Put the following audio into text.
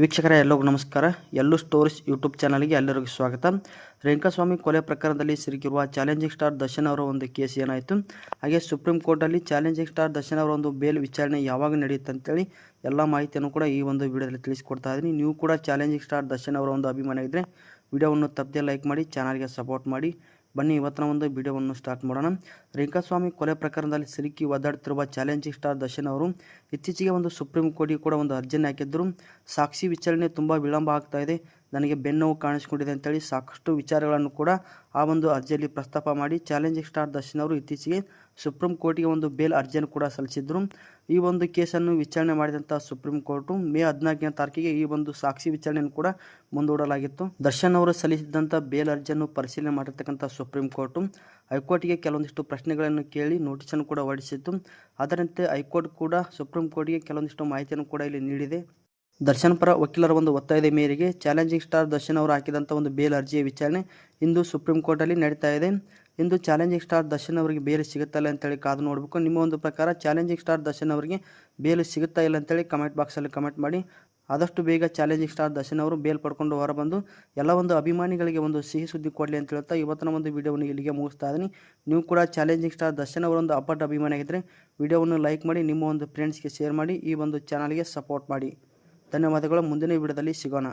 ವೀಕ್ಷಕರೇ ಎಲ್ಲರಿಗೂ ನಮಸ್ಕಾರ. ಎಲ್ಲೂ ಸ್ಟೋರೀಸ್ ಯೂಟ್ಯೂಬ್ ಚಾನಲ್ಗೆ ಎಲ್ಲರಿಗೂ ಸ್ವಾಗತ. ರೇಣುಕಾಸ್ವಾಮಿ ಕೊಲೆ ಪ್ರಕರಣದಲ್ಲಿ ಸಿಲುಕಿರುವ ಚಾಲೆಂಜಿಂಗ್ ಸ್ಟಾರ್ ದರ್ಶನ್ ಅವರ ಒಂದು ಕೇಸ್ ಏನಾಯಿತು, ಹಾಗೆ ಸುಪ್ರೀಂ ಕೋರ್ಟಲ್ಲಿ ಚಾಲೆಂಜಿಂಗ್ ಸ್ಟಾರ್ ದರ್ಶನ್ ಅವರ ಒಂದು ಬೇಲ್ ವಿಚಾರಣೆ ಯಾವಾಗ ನಡೆಯುತ್ತೆ ಅಂತೇಳಿ ಎಲ್ಲ ಮಾಹಿತಿಯನ್ನು ಕೂಡ ಈ ಒಂದು ವಿಡಿಯೋದಲ್ಲಿ ತಿಳಿಸ್ಕೊಡ್ತಾ ಇದ್ದೀನಿ. ನೀವು ಕೂಡ ಚಾಲೆಂಜಿಂಗ್ ಸ್ಟಾರ್ ದರ್ಶನ್ ಅವರ ಒಂದು ಅಭಿಮಾನ ಇದ್ದರೆ ವಿಡಿಯೋವನ್ನು ತಪ್ಪದೆ ಲೈಕ್ ಮಾಡಿ, ಚಾನಲ್ಗೆ ಸಪೋರ್ಟ್ ಮಾಡಿ. ಬನ್ನಿ ಇವತ್ತಿನ ಒಂದು ವಿಡಿಯೋವನ್ನು ಸ್ಟಾರ್ಟ್ ಮಾಡೋಣ. ರೇಣುಕಾಸ್ವಾಮಿ ಕೊಲೆ ಪ್ರಕರಣದಲ್ಲಿ ಸಿಲುಕಿ ಒದ್ದಾಡುತ್ತಿರುವ ಚಾಲೆಂಜಿಂಗ್ ಸ್ಟಾರ್ ದರ್ಶನ್ ಅವರು ಇತ್ತೀಚೆಗೆ ಒಂದು ಸುಪ್ರೀಂ ಕೋರ್ಟಿಗೆ ಕೂಡ ಒಂದು ಅರ್ಜಿಯನ್ನು ಹಾಕಿದ್ದರು. ಸಾಕ್ಷಿ ವಿಚಾರಣೆ ತುಂಬ ವಿಳಂಬ ಆಗ್ತಾ ಇದೆ, ನನಗೆ ಬೆನ್ನೋವು ಕಾಣಿಸಿಕೊಂಡಿದೆ ಅಂತೇಳಿ ಸಾಕಷ್ಟು ವಿಚಾರಗಳನ್ನು ಕೂಡ ಆ ಒಂದು ಅರ್ಜಿಯಲ್ಲಿ ಪ್ರಸ್ತಾಪ ಮಾಡಿ ಚಾಲೆಂಜಿಂಗ್ ಸ್ಟಾರ್ ದರ್ಶನ್ ಅವರು ಇತ್ತೀಚೆಗೆ ಸುಪ್ರೀಂ ಕೋರ್ಟಿಗೆ ಒಂದು ಬೇಲ್ ಅರ್ಜಿಯನ್ನು ಕೂಡ ಸಲ್ಲಿಸಿದ್ರು. ಈ ಒಂದು ಕೇಸನ್ನು ವಿಚಾರಣೆ ಮಾಡಿದಂಥ ಸುಪ್ರೀಂ ಕೋರ್ಟು ಮೇ 14ನೇ ತಾರೀಕಿಗೆ ಈ ಒಂದು ಸಾಕ್ಷಿ ವಿಚಾರಣೆಯನ್ನು ಕೂಡ ಮುಂದೂಡಲಾಗಿತ್ತು. ದರ್ಶನ್ ಅವರು ಸಲ್ಲಿಸಿದಂಥ ಬೇಲ್ ಅರ್ಜಿಯನ್ನು ಪರಿಶೀಲನೆ ಮಾಡಿರ್ತಕ್ಕಂಥ ಸುಪ್ರೀಂ ಕೋರ್ಟು ಹೈಕೋರ್ಟ್ಗೆ ಕೆಲವೊಂದಿಷ್ಟು ಪ್ರಶ್ನೆಗಳನ್ನು ಕೇಳಿ ನೋಟಿಸನ್ನು ಕೂಡ ಹೊರಡಿಸಿತ್ತು. ಅದರಂತೆ ಹೈಕೋರ್ಟ್ ಕೂಡ ಸುಪ್ರೀಂ ಕೋರ್ಟ್ಗೆ ಕೆಲವೊಂದಿಷ್ಟು ಮಾಹಿತಿಯನ್ನು ಕೂಡ ಇಲ್ಲಿ ನೀಡಿದೆ. ದರ್ಶನ್ ಪರ ವಕೀಲರ ಒಂದು ಒತ್ತಾಯದ ಮೇರೆಗೆ ಚಾಲೆಂಜಿಂಗ್ ಸ್ಟಾರ್ ದರ್ಶನ್ ಅವರು ಹಾಕಿದಂಥ ಒಂದು ಬೇಲ್ ಅರ್ಜಿಯ ವಿಚಾರಣೆ ಇಂದು ಸುಪ್ರೀಂ ಕೋರ್ಟಲ್ಲಿ ನಡೀತಾ ಇದೆ. ಇಂದು ಚಾಲೆಂಜಿಂಗ್ ಸ್ಟಾರ್ ದರ್ಶನ್ ಅವರಿಗೆ ಬೇಲ್ ಸಿಗುತ್ತಲ್ಲ ಅಂತೇಳಿ ಕಾದು ನೋಡಬೇಕು. ನಿಮ್ಮ ಒಂದು ಪ್ರಕಾರ ಚಾಲೆಂಜಿಂಗ್ ಸ್ಟಾರ್ ದರ್ಶನ್ ಅವರಿಗೆ ಬೇಲ್ ಸಿಗುತ್ತಾ ಇಲ್ಲ ಅಂತೇಳಿ ಕಮೆಂಟ್ ಬಾಕ್ಸಲ್ಲಿ ಕಮೆಂಟ್ ಮಾಡಿ. ಆದಷ್ಟು ಬೇಗ ಚಾಲೆಂಜಿಂಗ್ ಸ್ಟಾರ್ ದರ್ಶನ್ ಅವರು ಬೇಲ್ ಪಡ್ಕೊಂಡು ಹೊರಬಂದು ಎಲ್ಲ ಒಂದು ಅಭಿಮಾನಿಗಳಿಗೆ ಒಂದು ಸಿಹಿ ಸುದ್ದಿ ಕೊಡಲಿ ಅಂತ ಹೇಳ್ತಾ ಇವತ್ತಿನ ಒಂದು ವಿಡಿಯೋವನ್ನು ಇಲ್ಲಿಗೆ ಮುಗಿಸ್ತಾ ಇದ್ದೀನಿ. ನೀವು ಕೂಡ ಚಾಲೆಂಜಿಂಗ್ ಸ್ಟಾರ್ ದರ್ಶನ್ ಅವರ ಒಂದು ಅಪ್ಪಟ ಅಭಿಮಾನಿ ಆಗಿದ್ದರೆ ವಿಡಿಯೋವನ್ನು ಲೈಕ್ ಮಾಡಿ, ನಿಮ್ಮ ಒಂದು ಫ್ರೆಂಡ್ಸ್ಗೆ ಶೇರ್ ಮಾಡಿ, ಈ ಒಂದು ಚಾನಲ್ಗೆ ಸಪೋರ್ಟ್ ಮಾಡಿ. ಧನ್ಯವಾದಗಳು. ಮುಂದಿನ ವಿಡಿಯೋದಲ್ಲಿ ಸಿಗೋಣ.